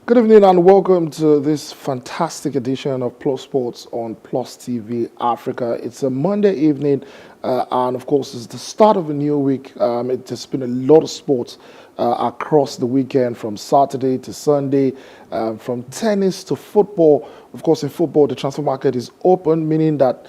Good evening and welcome to this fantastic edition of Plus Sports on Plus TV Africa. It's a Monday evening, and of course, it's the start of a new week. It has been a lot of sports across the weekend, from Saturday to Sunday, from tennis to football. Of course, in football, the transfer market is open, meaning that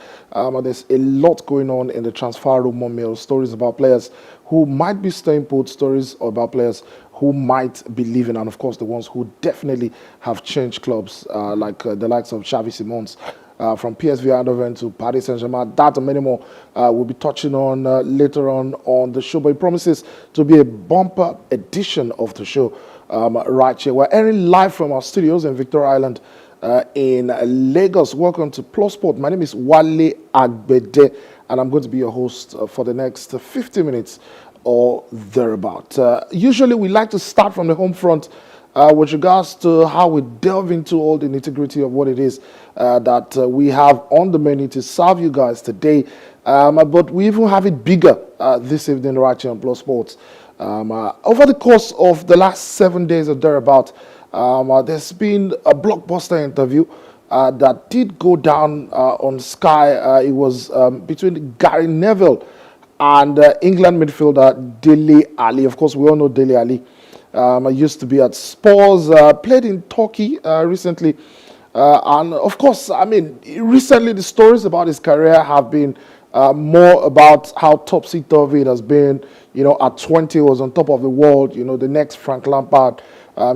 there's a lot going on in the transfer rumor mill. Stories about players who might be staying put, stories about players who might be leaving, and of course the ones who definitely have changed clubs, like the likes of Xavi Simons from PSV Eindhoven to Paris Saint-Germain. That and many more we'll be touching on later on the show, but it promises to be a bumper edition of the show right here. We're airing live from our studios in Victoria Island in Lagos. Welcome to Plus Sport. My name is Wale Agbede, and I'm going to be your host for the next 50 minutes or thereabout. Usually we like to start from the home front with regards to how we delve into all the nitty-gritty of what it is that we have on the menu to serve you guys today. But we even have it bigger this evening right here on Plus Sports. Over the course of the last 7 days or thereabout, there's been a blockbuster interview that did go down on Sky. It was between Gary Neville and England midfielder Dele Alli. Of course, we all know Dele Alli. I used to be at Spurs, played in Turkey recently. And of course, I mean, recently the stories about his career have been more about how topsy-turvy it has been. You know, at 20, he was on top of the world. You know, the next Frank Lampard.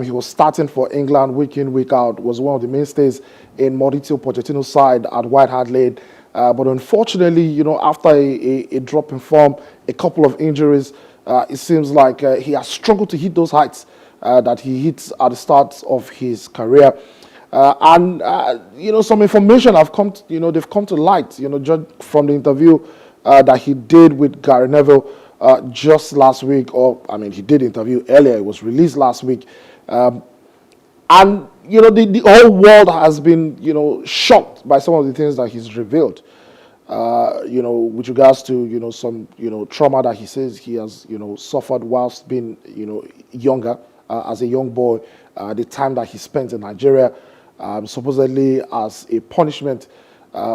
He was starting for England week in, week out, was one of the mainstays in Mauricio Pochettino's side at White Hart Lane. But unfortunately, you know, after a drop in form, a couple of injuries, it seems like he has struggled to hit those heights that he hits at the start of his career. You know, some information they've come to light, you know, just from the interview that he did with Gary Neville just last week, or, I mean, he did interview earlier, it was released last week. And, you know, the whole world has been, you know, shocked by some of the things that he's revealed, you know, with regards to, you know, some, you know, trauma that he says he has, you know, suffered whilst being, you know, younger, as a young boy, the time that he spent in Nigeria, supposedly as a punishment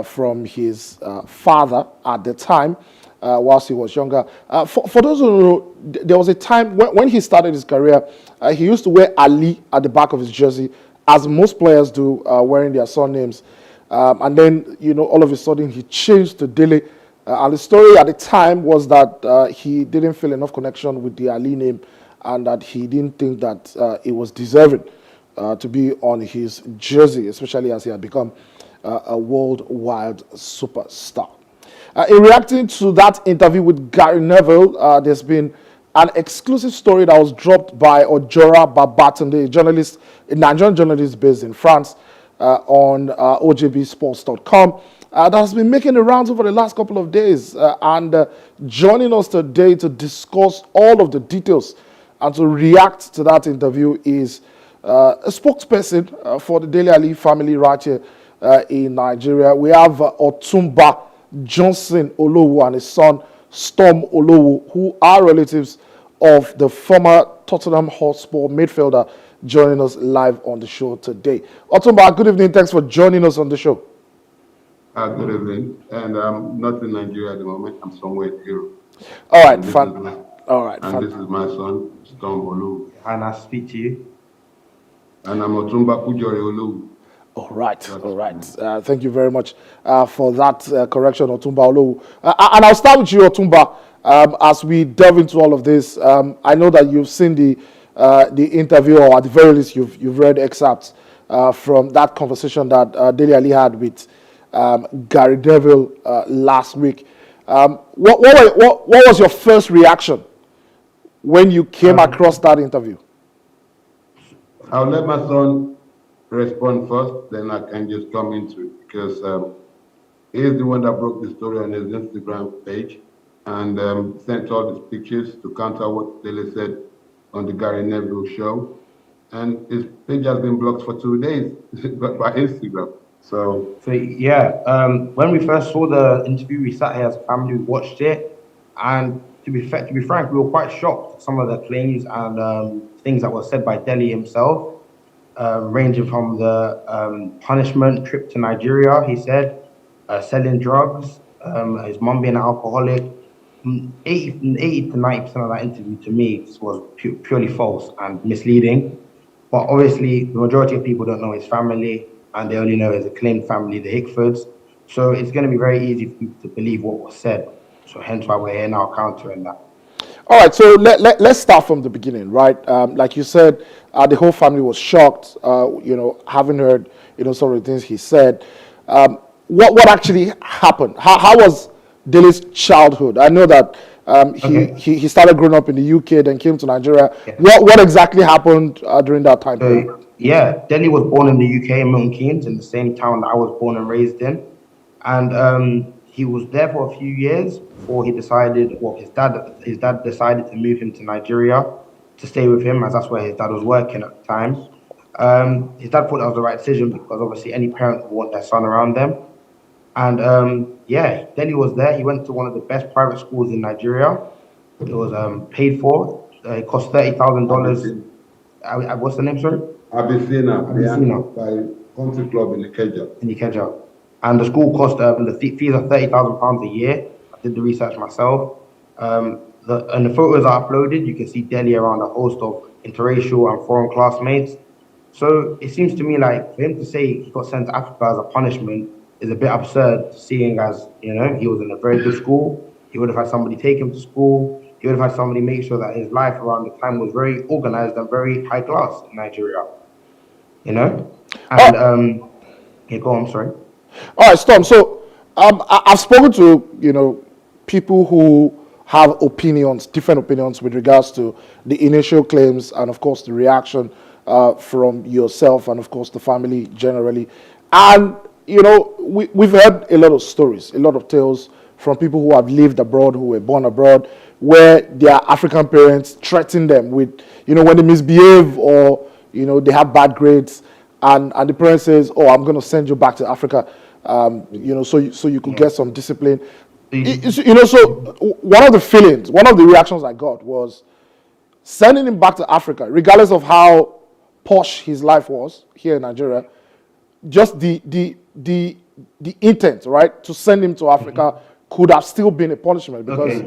from his father at the time, whilst he was younger. For those who know, there was a time when he started his career, he used to wear Ali at the back of his jersey, as most players do, wearing their surnames. And then, you know, all of a sudden he changed to Dele. And the story at the time was that he didn't feel enough connection with the Ali name, and that he didn't think that it was deserving to be on his jersey, especially as he had become a worldwide superstar. In reacting to that interview with Gary Neville, there's been an exclusive story that was dropped by Ojora Babatunde, a Nigerian journalist based in France, on ojbsports.com. That has been making the rounds over the last couple of days. Joining us today to discuss all of the details and to react to that interview is a spokesperson for the Dele Alli family right here in Nigeria. We have Otumba Johnson Olowu and his son Storm Olowu, who are relatives of the former Tottenham Hotspur midfielder, joining us live on the show today. Otumba, good evening. Thanks for joining us on the show. Good evening. And I'm not in Nigeria at the moment. I'm somewhere in Europe. All right, And this is my son, Storm Olowu. And I speak to you. And I'm Otumba Kujore Olowu. All right. Thank you very much for that correction, Otumba Olowu. And I'll start with you, Otumba, as we delve into all of this. I know that you've seen the interview, or at the very least, you've read excerpts from that conversation that Dele Alli had with Gary Neville last week. What was your first reaction when you came across that interview? I'll let my son respond first, then I can just come into it, because he's the one that broke the story on his Instagram page and sent all these pictures to counter what Dele said on the Gary Neville show. And his page has been blocked for 2 days by Instagram. So yeah, when we first saw the interview, we sat here as a family, we watched it, and to be frank, we were quite shocked at some of the claims and things that were said by Dele himself. ranging from the punishment trip to Nigeria, he said, selling drugs, his mum being an alcoholic. 80 to 90% of that interview to me was purely false and misleading. But obviously, the majority of people don't know his family, and they only know his acclaimed family, the Hickfords. So it's going to be very easy for people to believe what was said. So hence why we're here now countering that. All right, so let's start from the beginning, right? Like you said, the whole family was shocked, having heard, some of the things he said. What actually happened? How was Dele's childhood? I know that Okay. he started growing up in the UK, then came to Nigeria. Yeah. What exactly happened during that time period? So yeah, Dele was born in the UK in Milton Keynes, in the same town that I was born and raised in, and he was there for a few years before he decided. Well, his dad decided to move him to Nigeria to stay with him, as that's where his dad was working at the time. His dad thought that was the right decision because obviously any parent would want their son around them. And yeah, Dele was there. He went to one of the best private schools in Nigeria. It was paid for. It cost $30,000. What's the name, sorry? Abyssina, Abyssina. by Country Club in Ikeja. In Ikeja. And the school cost, the fees are £30,000 a year. I did the research myself. And the photos are uploaded. You can see Dele around a host of interracial and foreign classmates. So it seems to me like for him to say he got sent to Africa as a punishment is a bit absurd, seeing as, he was in a very good school. He would have had somebody take him to school. He would have had somebody make sure that his life around the time was very organized and very high class in Nigeria. And yeah, go on, sorry. All right, Storm. So I've spoken to people who have opinions, different opinions with regards to the initial claims and of course the reaction from yourself and of course the family generally. And we've heard a lot of stories, a lot of tales from people who have lived abroad, who were born abroad, where their African parents threaten them with, when they misbehave or they have bad grades, and the parent says, "Oh, I'm going to send you back to Africa, so you could get some discipline." So one of the feelings, one of the reactions I got was sending him back to Africa, regardless of how posh his life was here in Nigeria. Just the intent, right, to send him to Africa could have still been a punishment because,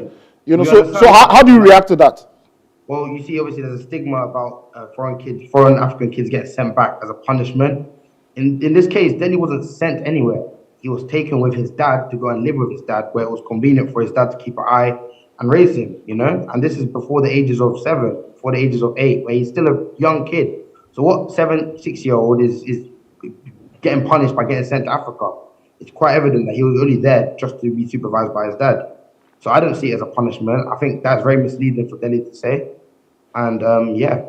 Okay. so how do you react to that? Well, you see, obviously, there's a stigma about foreign African kids getting sent back as a punishment. In this case, Dele wasn't sent anywhere. He was taken with his dad to go and live with his dad, where it was convenient for his dad to keep an eye and raise him, And this is before the ages of 7, before the ages of 8, where he's still a young kid. So what 7, 6-year-old is getting punished by getting sent to Africa? It's quite evident that he was only there just to be supervised by his dad. So I don't see it as a punishment. I think that's very misleading for Dele to say. And yeah.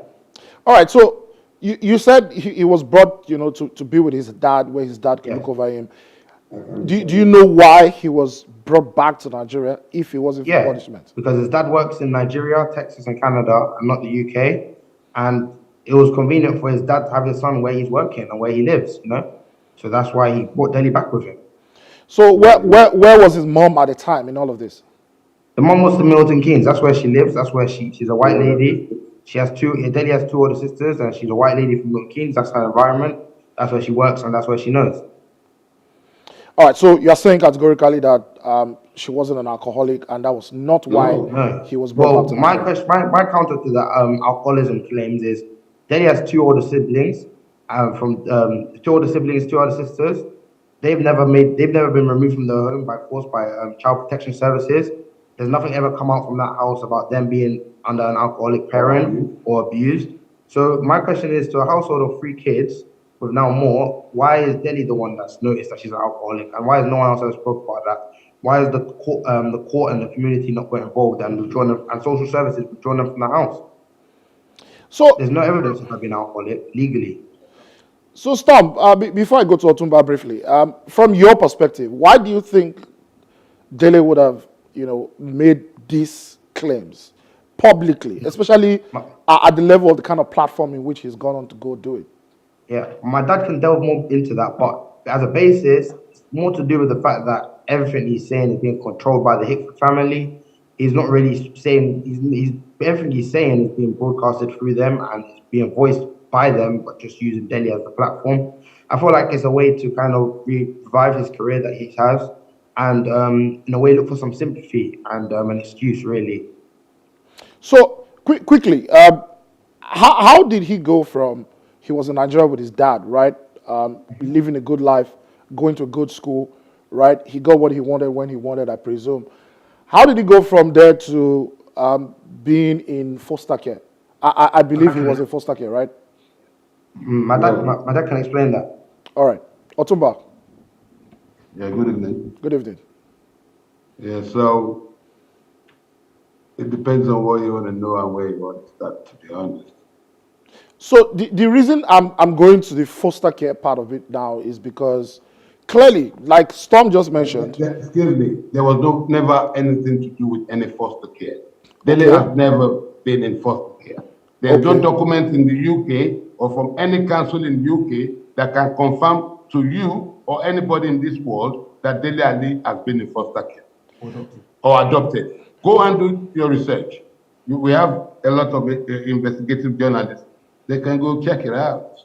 All right, so you said he was brought, to be with his dad, where his dad can look over him. Do you know why he was brought back to Nigeria if it wasn't for punishment? Because his dad works in Nigeria, Texas, and Canada, and not the UK. And it was convenient for his dad to have his son where he's working and where he lives, So that's why he brought Dele back with him. So where was his mom at the time in all of this? The mom was in Milton Keynes. That's where she lives. That's where she's a white lady. Dele has 2 older sisters, and she's a white lady from Milton Keynes. That's her environment. That's where she works, and that's where she knows. All right, so you're saying categorically that she wasn't an alcoholic, and that was not why he was brought back to Nigeria. My counter to the alcoholism claims is Dele has 2 older siblings, from 2 older siblings, 2 older sisters. They've never been removed from their home by force by child protection services. There's nothing ever come out from that house about them being under an alcoholic parent or abused. So my question is, to a household of 3 kids with now more, why is Dele the one that's noticed that she's an alcoholic, and why is no one else ever spoke about that? Why is the court and the community not got involved and withdrawn them, and social services withdrawn them from the house? So there's no evidence of her being alcoholic legally. So Storm, before I go to Otumba briefly, from your perspective, why do you think Dele would have, made these claims publicly, especially at the level of the kind of platform in which he's gone on to go do it? Yeah, my dad can delve more into that, but as a basis, it's more to do with the fact that everything he's saying is being controlled by the Hickford family. He's not really saying, everything he's saying is being broadcasted through them and it's being voiced by them, but just using Delhi as the platform. I feel like it's a way to kind of revive his career that he has, and in a way look for some sympathy and an excuse, really. So quickly, how did he go from he was in Nigeria with his dad, right? Living a good life, going to a good school, right? He got what he wanted when he wanted, I presume. How did he go from there to being in foster care? I believe he was in foster care, right? My dad can explain that. All right. Otumba, Yeah, good evening. good evening. Yeah, so it depends on what you want to know and where you want to start, to be honest. So the reason I'm going to the foster care part of it now is because clearly, like Storm just mentioned, Excuse me, there was never anything to do with any foster care. Delhi Okay. has never been in foster care. There's no Okay. document in the UK or from any council in the UK that can confirm to you or anybody in this world that Delhi Ali has been in foster care or adopted. Go and do your research. We have a lot of investigative journalists. They can go check it out.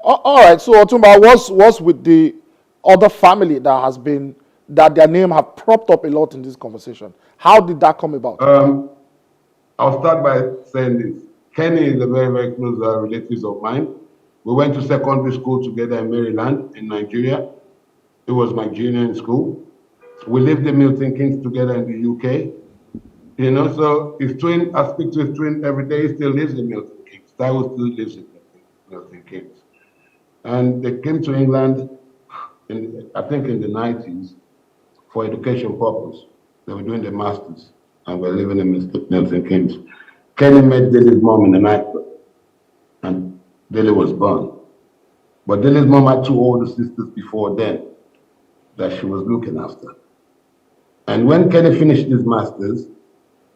all right. So Otumba, what's with the other family that has been that their name have propped up a lot in this conversation? How did that come about? I'll start by saying this. Kenny is a very, very close relative of mine. We went to secondary school together in Maryland, in Nigeria. It was my junior in school. We lived in Milton Keynes together in the UK. You know, so his twin, I speak to his twin every day. He still lives in Milton Keynes. Taiwo still lives in Milton Keynes. And they came to England, I think in the 90s, for education purpose. They were doing the masters and were living in Milton Keynes. Kenny met Dilly's mom in the nightclub, and Dilly was born. But Dilly's mom had two older sisters before then that she was looking after. And when Kenny finished his masters,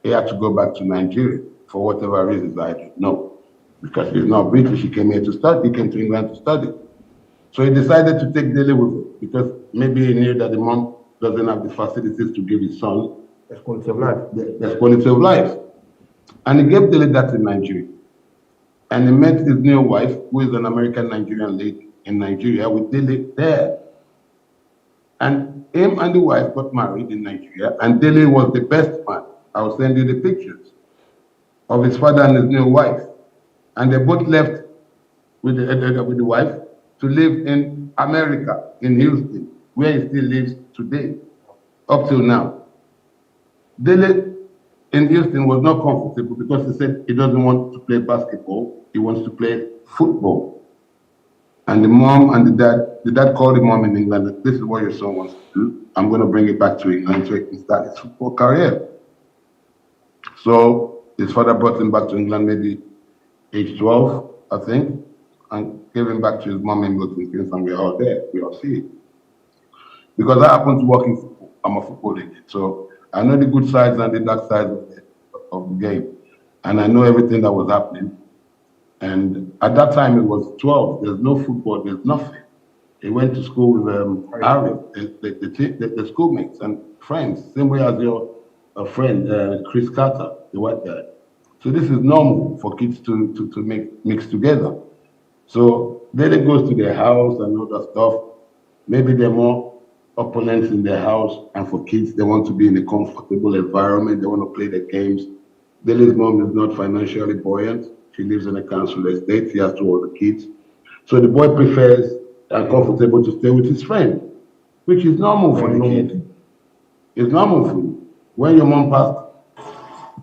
he had to go back to Nigeria for whatever reasons I don't know. Because he's not British, he came here to study, he came to England to study. So he decided to take Dilly with him because maybe he knew that the mom doesn't have the facilities to give his son That's quality of life. the quality of life. And he gave Dilly that in Nigeria. And he met his new wife, who is an American Nigerian lady in Nigeria, with Dilly there. And him and the wife got married in Nigeria, and Dilly was the best man. I will send you the pictures of his father and his new wife. And they both left with the wife to live in America, in Houston, where he still lives today, up till now. Dilly in Houston was not comfortable because he said he doesn't want to play basketball, he wants to play football. And the mom and the dad called the mom in England that this is what your son wants to do. I'm going to bring it back to England so he can start his football career. So his father brought him back to England maybe age 12, I think, and gave him back to his mom in Milton Keynes, and we're all there. We all see it. Because I happen to work in football. I'm a football agent. So I know the good sides and the dark sides of the game. And I know everything that was happening. And at that time, it was 12. There's no football. There's nothing. He went to school with Harry, the schoolmates and friends, same way as your friend, Chris Carter, the white guy. So this is normal for kids to mix together. So then it goes to their house and all that stuff. Maybe there are more opponents in their house, and for kids, they want to be in a comfortable environment. They want to play the games. Dilly's mom is not financially buoyant. She lives in a council estate. He has two older kids. So the boy prefers and comfortable to stay with his friend, which is normal for the kid. It's normal for you. When your mom passed,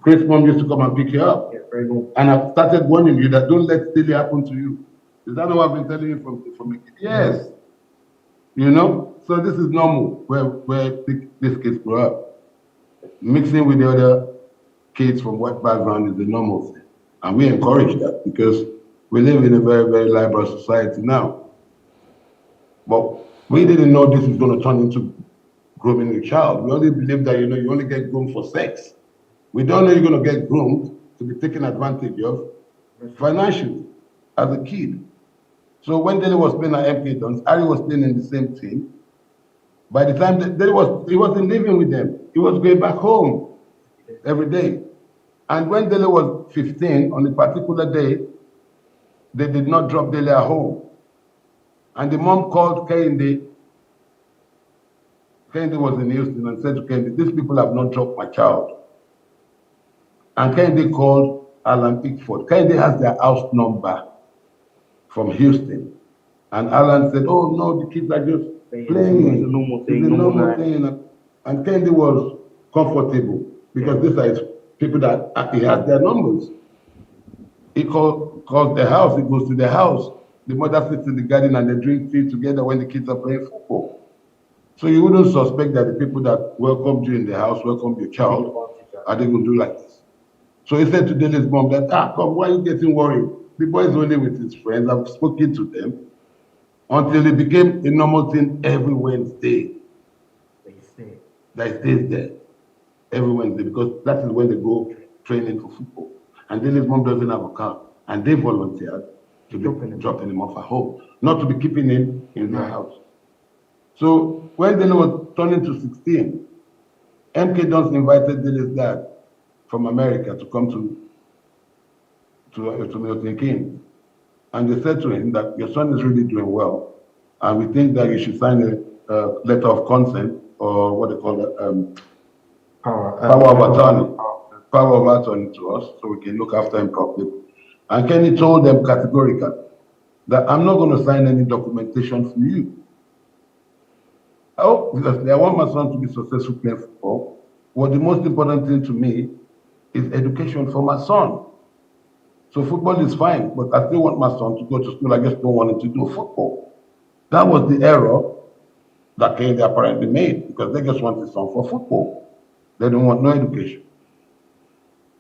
Chris' mom used to come and pick you up. Yeah, very normal. And I've started warning you that don't let Dilly happen to you. Is that what I've been telling you from a kid? Yes. You know? So this is normal where these kids grow up. Mixing with the other kids from white background is the normal thing. And we encourage that because we live in a very, very liberal society now. But we didn't know this was going to turn into grooming a child. We only believe that, you only get groomed for sex. We don't know you're going to get groomed to be taken advantage of financially as a kid. So when Dilly was playing at MK Dons, Harry was playing in the same team. By the time he wasn't living with them, he was going back home every day. And when Dilly was 15, on a particular day, they did not drop Dele at home. And the mom called Kehinde. Kehinde was in Houston and said to Kehinde, these people have not dropped my child. And Kehinde called Alan Pickford. Kehinde has their house number from Houston. And Alan said, oh no, the kids are just playing. It's a normal thing. It's a normal thing. And Kehinde was comfortable because these are his people that he has their numbers. He calls the house, he goes to the house. The mother sits in the garden and they drink tea together when the kids are playing football. So you wouldn't suspect that the people that welcomed you in the house, welcomed your child, are they going to do like this? So he said to Dele's mom that, come, why are you getting worried? The boy is only with his friends. I've spoken to them until it became a normal thing every Wednesday. That he stays there every Wednesday because that is when they go training for football. And Dele's mom doesn't have a car. And they volunteered to be dropping him off at home, not to be keeping him in their house. So when Dele was turning to 16, MK Dons invited Dele's dad from America to come to Milton Keynes. And they said to him that your son is really doing well. And we think that you should sign a letter of consent or what they call it, power of attorney. Power of attorney to us so we can look after him properly. And Kenny told them categorically that I'm not going to sign any documentation for you. Oh, because I want my son to be successful playing football. Well, the most important thing to me is education for my son. So football is fine, but I still want my son to go to school. I just don't want him to do football. That was the error that Kennedy apparently made because they just want his son for football. They don't want no education.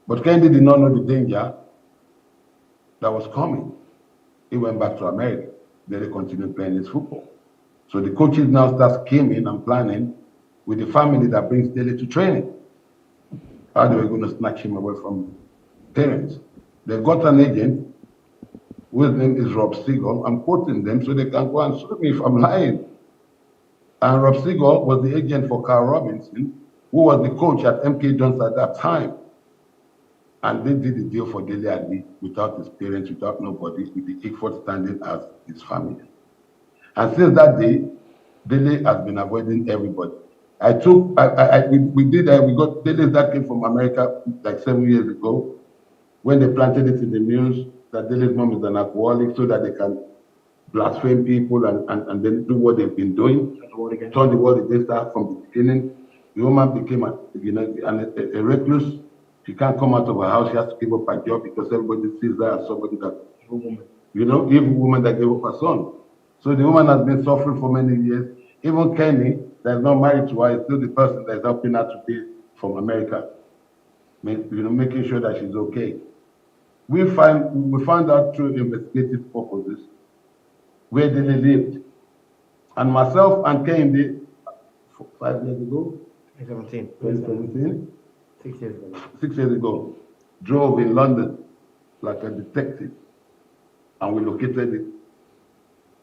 But Kennedy did not know the danger that was coming. He went back to America. Then he continued playing his football. So the coaches now start scheming and planning with the family that brings Dele to training. How they were going to snatch him away from parents. They got an agent whose name is Rob Siegel. I'm quoting them so they can go and sue me if I'm lying. And Rob Siegel was the agent for Carl Robinson, who was the coach at MK Dons at that time. And they did the deal for Dele Ali without his parents, without nobody, with the Pickford standing as his family. And since that day, Dele has been avoiding everybody. We got Dele that came from America like 7 years ago when they planted it in the news that Dele's mom is an alcoholic so that they can blaspheme people and then do what they've been doing, turn the world against her from the beginning. The woman became a recluse. She can't come out of her house. She has to give up her job because everybody sees her as somebody that, evil woman that gave up her son. So the woman has been suffering for many years. Even Kenny, that is not married to her, is still the person that is helping her today from America, making sure that she's okay. We found out through investigative purposes where Dele lived. And myself and Kenny, 5 years ago, 2017, 6 years ago. 6 years ago, drove in London like a detective, and we located the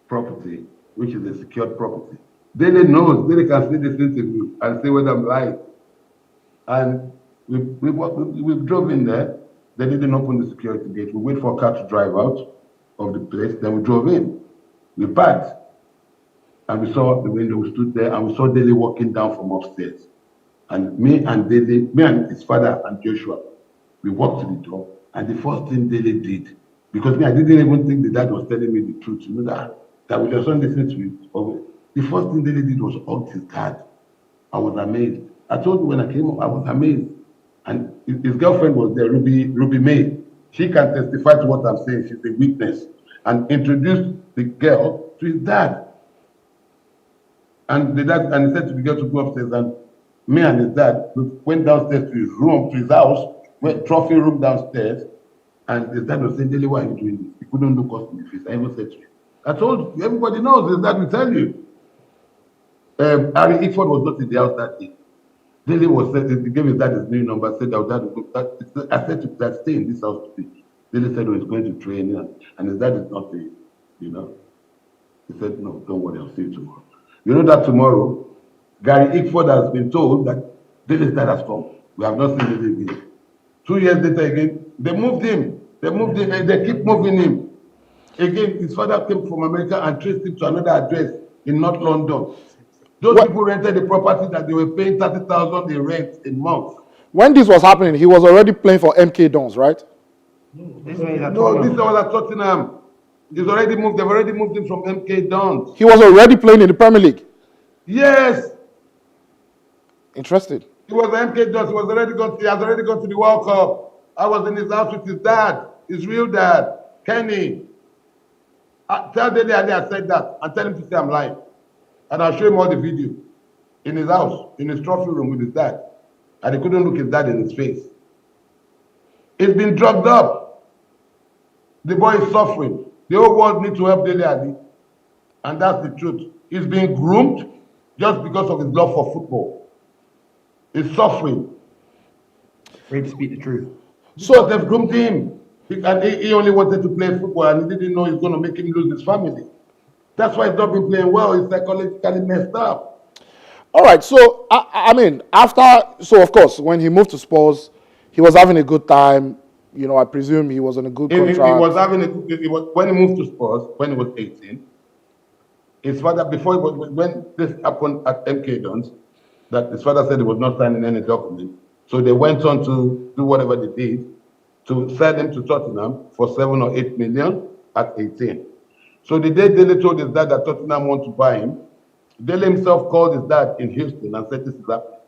property, which is a secured property. Dele knows, Dele can see this interview and see whether I'm lying. And we drove in there. They didn't open the security gate. We wait for a car to drive out of the place. Then we drove in. We parked, and we saw the window. We stood there, and we saw Dele walking down from upstairs. And me and his father and Joshua, we walked to the door. And the first thing Dele did, because I didn't even think the dad was telling me the truth, that we just don't listen to it. The first thing Dele did was hug his dad. I was amazed. I told you when I came up, I was amazed. And his girlfriend was there, Ruby May. She can testify to what I'm saying. She's a witness. And introduced the girl to his dad. And he said to the girl to go upstairs. And me and his dad went downstairs to his room, to his house, went trophy room downstairs. And his dad was saying, Dele, why are you doing this? He couldn't look us in the face. I even said to him, I told you, everybody knows, his dad will tell you. Harry Pickford was not in the house that day. Dele was said, he gave his dad his new number, said that dad would go. I said to dad, stay in this house today. Dele said, he's going to train, and his dad is not there, He said, no, don't worry, I'll see you tomorrow. You know that tomorrow, Gary Pickford has been told that Dele's dad has come. We have not seen Dele again. 2 years later again, they moved him. They keep moving him. Again, his father came from America and traced him to another address in North London. Those What- people rented the property that they were paying 30,000 in rent a month. When this was happening, he was already playing for MK Dons, right? This man is at No, this Tottenham. was at Tottenham. They've already moved him from MK Dons. He was already playing in the Premier League. Yes, Interesting. he was at MK Dons. He has already gone to the World Cup. I was in his house with his dad, his real dad, Kenny. Tell Dele Ali I said that and tell him to say I'm lying. And I'll show him all the video in his house, in his trophy room with his dad. And he couldn't look his dad in his face. He's been drugged up. The boy is suffering. The whole world needs to help Dele Ali. And that's the truth. He's being groomed just because of his love for football. He's suffering. Ready to speak the truth. So they've groomed him. And he only wanted to play football and he didn't know it's going to make him lose his family. That's why he's not been playing well. He's psychologically messed up. All right. So I mean, so of course, when he moved to Spurs, he was having a good time. You know, I presume he was on a good He contract. was having when he moved to Spurs, when he was 18, his father, when this happened at MK Dons, that his father said he was not signing any document. So they went on to do whatever they did to sell him to Tottenham for 7 or 8 million at 18. So the day Dele told his dad that Tottenham want to buy him, Dele himself called his dad in Houston and said, this is happening.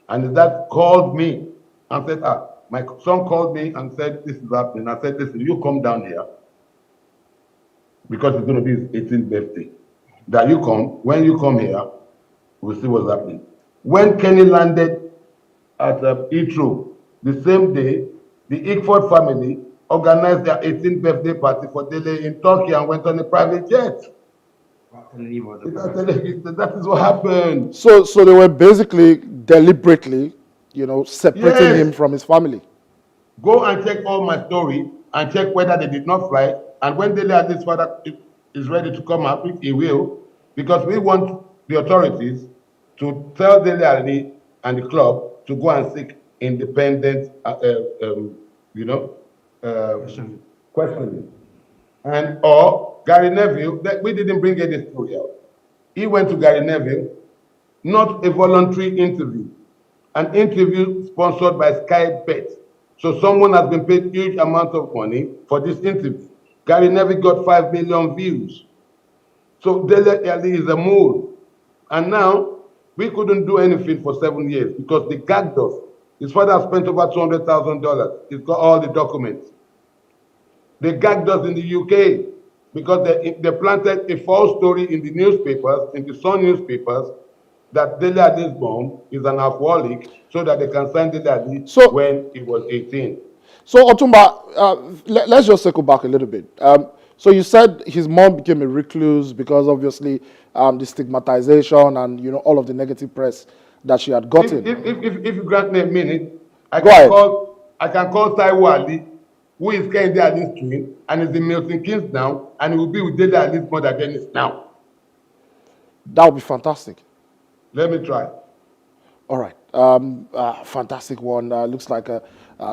And his dad called me and said, my son called me and said, this is happening. I said, listen, you come down here because it's going to be his 18th birthday. That you come, when you come here, we'll see what's happening. When Kenny landed at Heathrow, the same day, the Ickford family organized their 18th birthday party for Dele in Turkey and went on a private jet. That is what happened. So they were basically deliberately, you know, separating Yes. him from his family. Go and check all my story and check whether they did not fly. And when Dele Ali's father is ready to come up, he will, because we want the authorities to tell Dele Ali and the club to go and seek independent, questioning. And or Gary Neville, that we didn't bring any story out. He went to Gary Neville, not a voluntary interview, an interview sponsored by Sky Bet. So someone has been paid huge amount of money for this interview. Gary Neville got 5 million views. So Dele Ali is a mole. And now we couldn't do anything for 7 years because they gagged us. His father spent over $200,000. He's got all the documents. They gagged us in the UK because they planted a false story in the newspapers, in the Sun newspapers, that Dele Ali's mom is an alcoholic, so that they can sign Dele Ali when he was 18. So Otumba, let's just circle back a little bit. So you said his mom became a recluse because obviously the stigmatization and all of the negative press that she had gotten. If you grant me a minute, I Go ahead. can call Taiwo Ali, who is Kehinde Ali's twin, and is in Milton Keynes now, and he will be with Dele Ali's mother Dennis now. That would be fantastic. Let me try. All right. Fantastic one. Looks like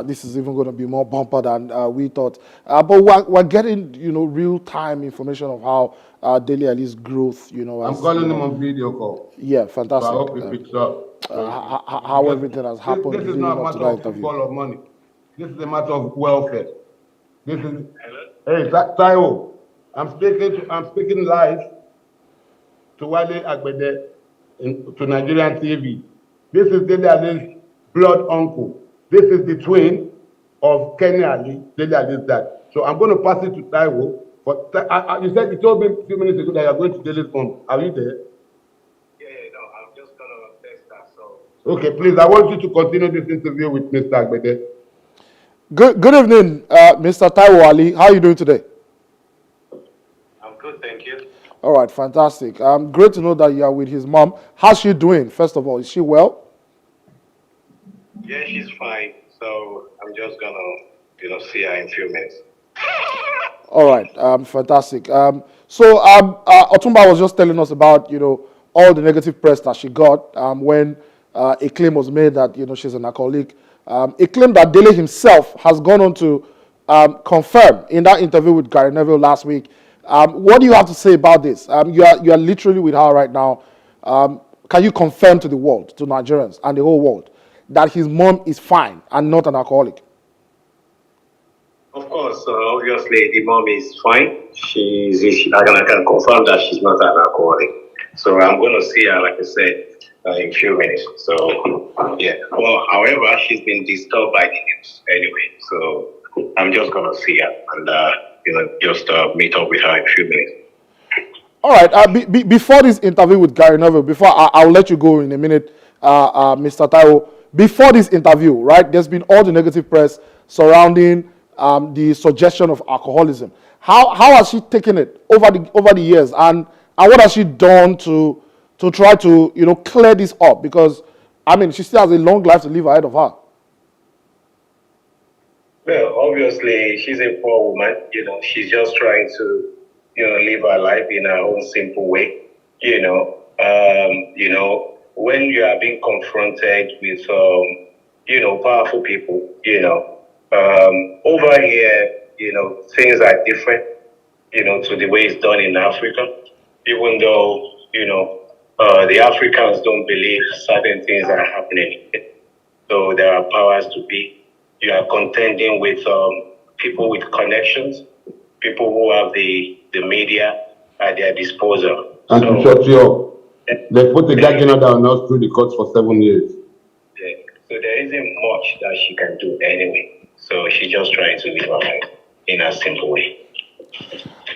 this is even going to be more bumper than we thought. But we're getting, real-time information of how Dele Ali's growth, I'm calling him on video call. Yeah, fantastic. So I hope he picks up. How everything has happened. This is not a matter of football or money. This is a matter of welfare. This is. Hey, Taiwo, I'm speaking live to Wale Agbede to Nigerian TV. This is Dele Ali's blood uncle. This is the twin of Kenny Ali, Dele Ali's dad. So I'm going to pass it to Taiwo. You told me a few minutes ago that you're going to Dele's home. Are you there? No, I'm just going to test that. So. Okay, please, I want you to continue this interview with Mr. Agbede. Good evening, Mr. Taiwo Ali. How are you doing today? I'm good, thank you. All right, fantastic. Great to know that you are with his mom. How's she doing, first of all? Is she well? Yeah, she's fine. So I'm just going to, see her in a few minutes. All right, fantastic. So Otumba was just telling us about, all the negative press that she got when a claim was made that, she's an alcoholic. A claim that Dele himself has gone on to confirm in that interview with Gary Neville last week, What do you have to say about this? You are literally with her right now. Can you confirm to the world, to Nigerians and the whole world, that his mom is fine and not an alcoholic? Of course, obviously the mom is fine. I can confirm that she's not an alcoholic. So I'm going to see her, like I said, in a few minutes. So yeah. Well, however, she's been disturbed by the news anyway. So I'm just going to see her and just meet up with her in a few minutes. All right. Before this interview with Gary Neville, before I'll let you go in a minute, Mr. Taiwo. Before this interview, right? There's been all the negative press surrounding the suggestion of alcoholism. How has she taken it over the years, and what has she done to try to clear this up? Because I mean, she still has a long life to live ahead of her. Well, obviously, she's a poor woman. She's just trying to, live her life in her own simple way. When you are being confronted with, powerful people, over here, things are different, to the way it's done in Africa. Even though, the Africans don't believe certain things are happening. So there are powers to be. You are contending with people with connections, people who have the media at their disposal. And to shut you up, they put the guy down us through the courts for 7 years. Yeah. So there isn't much that she can do anyway. So she's just trying to live her life in a simple way.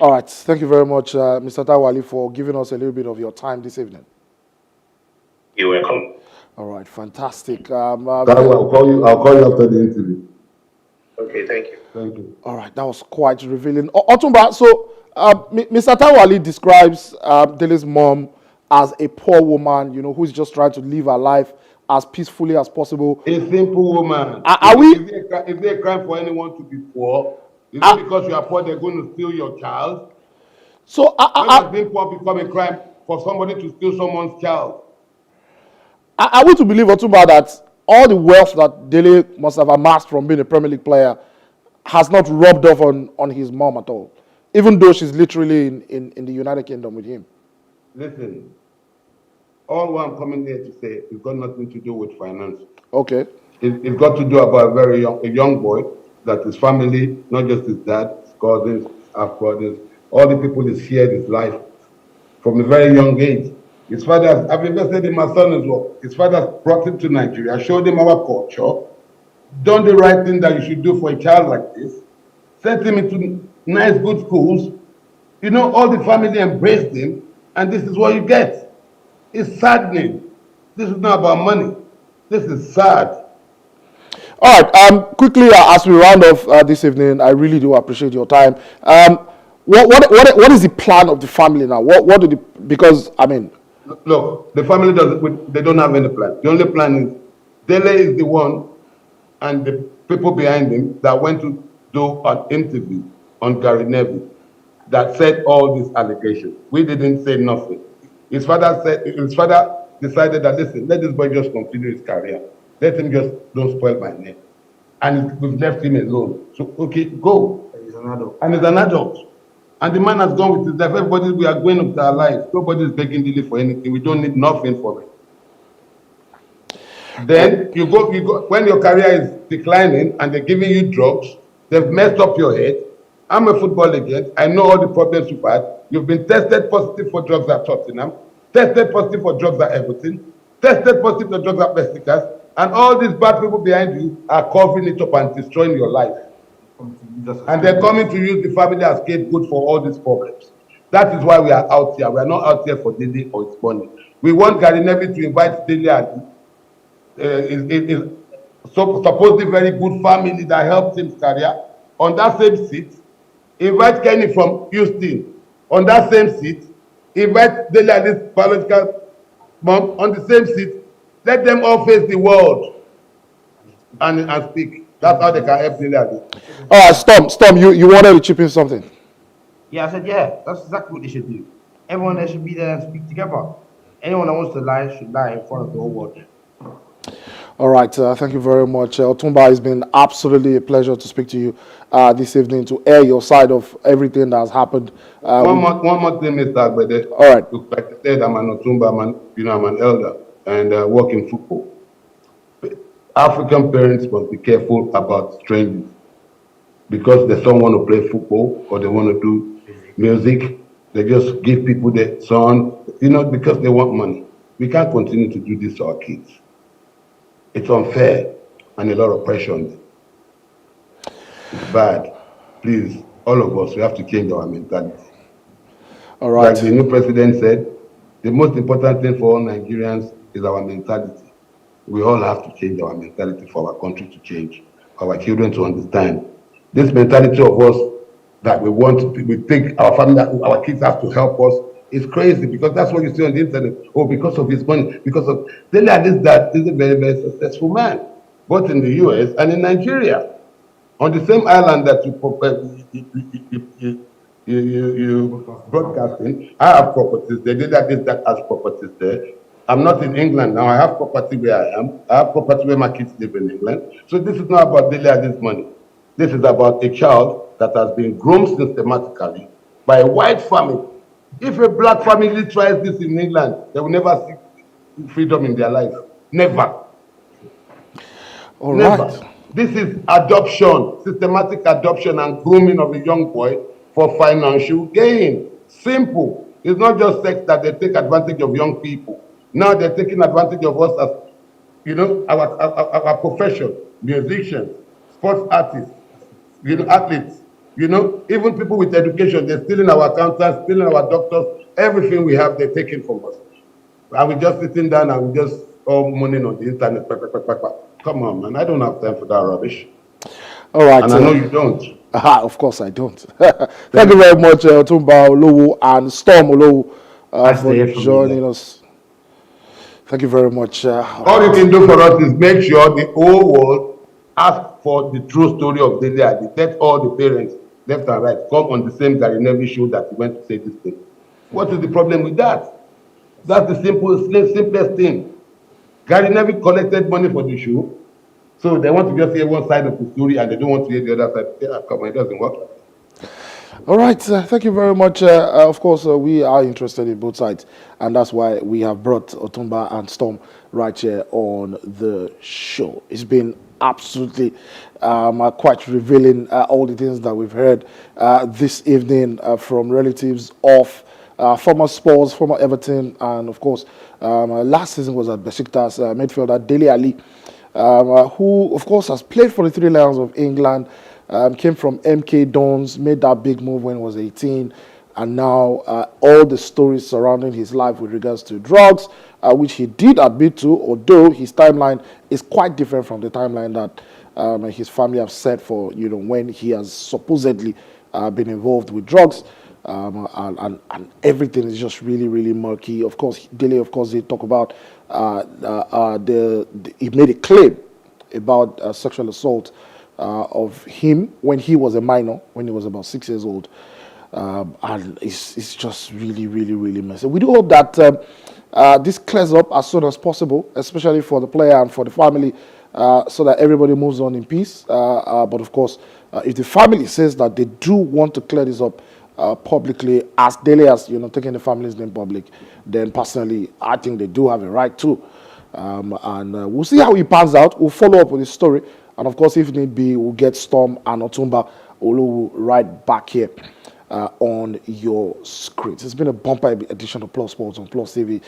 All right. Thank you very much, Mr. Taiwo, for giving us a little bit of your time this evening. You're welcome. All right. Fantastic. I'll call you after the interview. Okay, thank you. Thank you. All right. That was quite revealing. Otumba, so Mr. Taiwo describes Dele's mom as a poor woman, who's just trying to live her life as peacefully as possible. A simple woman. Is there a crime for anyone to be poor? Is it because you are poor they're going to steal your child? So when has being poor become a crime for somebody to steal someone's child? Are we to believe, Otumba, that all the wealth that Dele must have amassed from being a Premier League player has not rubbed off on his mom at all, even though she's literally in the United Kingdom with him? Listen, all what I'm coming here to say, it's got nothing to do with finance. Okay. It's got to do about a young boy that his family, not just his dad, his cousins, half brothers, all the people he shared his life from a very young age. His father, I've invested in my son as well. His father brought him to Nigeria, showed him our culture, done the right thing that you should do for a child like this, sent him into nice, good schools. All the family embraced him, and this is what you get. It's saddening. This is not about money. This is sad. All right. Quickly, as we round off this evening, I really do appreciate your time. What is the plan of the family now? Because I mean, look, the family they don't have any plan. The only plan is Dele is the one, and the people behind him that went to do an interview on Gary Neville that said all these allegations. We didn't say nothing. His father decided that, listen, let this boy just continue his career. Let him just don't spoil my name. And we've left him alone. So, okay, go. He's an adult. And he's an adult. And the man has gone with his life. Everybody, we are going with our lives. Nobody is begging Dele for anything. We don't need nothing for it. Then you go, when your career is declining and they're giving you drugs, they've messed up your head. I'm a football agent. I know all the problems you've had. You've been tested positive for drugs at Tottenham, tested positive for drugs at Everton, tested positive for drugs at Besiktas, and all these bad people behind you are covering it up and destroying your life. And they're coming to use the family as scapegoat for all these problems. That is why we are out here. We are not out here for Dele or his money. We want Gary Neville to invite Dele and supposedly very good family that helped him career on that same seat. Invite Kenny from Houston on that same seat. Invite Dele and his biological mom on the same seat. Let them all face the world and speak. That's how they can help Dele. All right, Storm, you wanted to chip in something? Yeah, I said, yeah, that's exactly what they should do. Everyone there should be there and speak together. Anyone that wants to lie should lie in front of the whole world. All right, thank you very much. Otumba, it's been absolutely a pleasure to speak to you this evening to air your side of everything that has happened. One more thing, Mr. Agbede. All right. Look, like I said, I'm an Otumba, I'm an elder and work in football. African parents must be careful about strangers because they don't want to play football or they want to do music. They just give people their son, because they want money. We can't continue to do this to our kids. It's unfair and a lot of pressure on them. It's bad. Please, all of us, we have to change our mentality. All right. Like the new president said, the most important thing for all Nigerians is our mentality. We all have to change our mentality for our country to change, our children to understand. This mentality of us that we think our family, our kids have to help us is crazy because that's what you see on the internet. Oh, because of his money, because of then that is a very, very successful man, both in the US and in Nigeria. On the same island that you broadcasting, I have properties. They did that as properties there. I'm not in England now. I have property where I am. I have property where my kids live in England. So this is not about Dele Ali's money. This is about a child that has been groomed systematically by a white family. If a black family tries this in England, they will never see freedom in their life. Never. All Never. right. This is adoption, systematic adoption and grooming of a young boy for financial gain. Simple. It's not just sex that they take advantage of young people. Now they're taking advantage of us as, our profession, musicians, sports artists, athletes, even people with education, they're stealing our accountants, stealing our doctors, everything we have, they're taking from us. And we're just sitting down and we just all money on the internet. Come on, man. I don't have time for that rubbish. All right. And I know you don't. Of course I don't. Thank you very much, Otumba Olowu and Storm Olowu, Nice to for hear from you, joining man. us. Thank you very much. All you can do for us is make sure the whole world ask for the true story of Dele Ali. Let all the parents, left and right, come on the same Gary Neville show that he went to say this thing. What is the problem with that? That's the simplest thing. Gary Neville collected money for the show, so they want to just hear one side of the story and they don't want to hear the other side. Yeah, come on, it doesn't work like that. All right, thank you very much. Of course, we are interested in both sides, and that's why we have brought Otumba and Storm right here on the show. It's been absolutely quite revealing, all the things that we've heard this evening from relatives of former Spurs, former Everton, and of course, last season was at Besiktas midfielder Dele Ali, who of course has played for the Three Lions of England. Came from MK Dons, made that big move when he was 18, and now all the stories surrounding his life with regards to drugs, which he did admit to, although his timeline is quite different from the timeline that his family have set for, when he has supposedly been involved with drugs, and everything is just really, really murky. Of course, Dele, they talk about he made a claim about sexual assault of him when he was a minor, when he was about 6 years old. And it's just really, really, really messy. We do hope that this clears up as soon as possible, especially for the player and for the family, so that everybody moves on in peace. But of course, if the family says that they do want to clear this up publicly, as Dele as taking the family's name public, then personally, I think they do have a right to. And we'll see how it pans out. We'll follow up with this story. And of course, if need be, we'll get Storm and Otumba Olowu right back here on your screens. It's been a bumper edition of Plus Sports on Plus TV.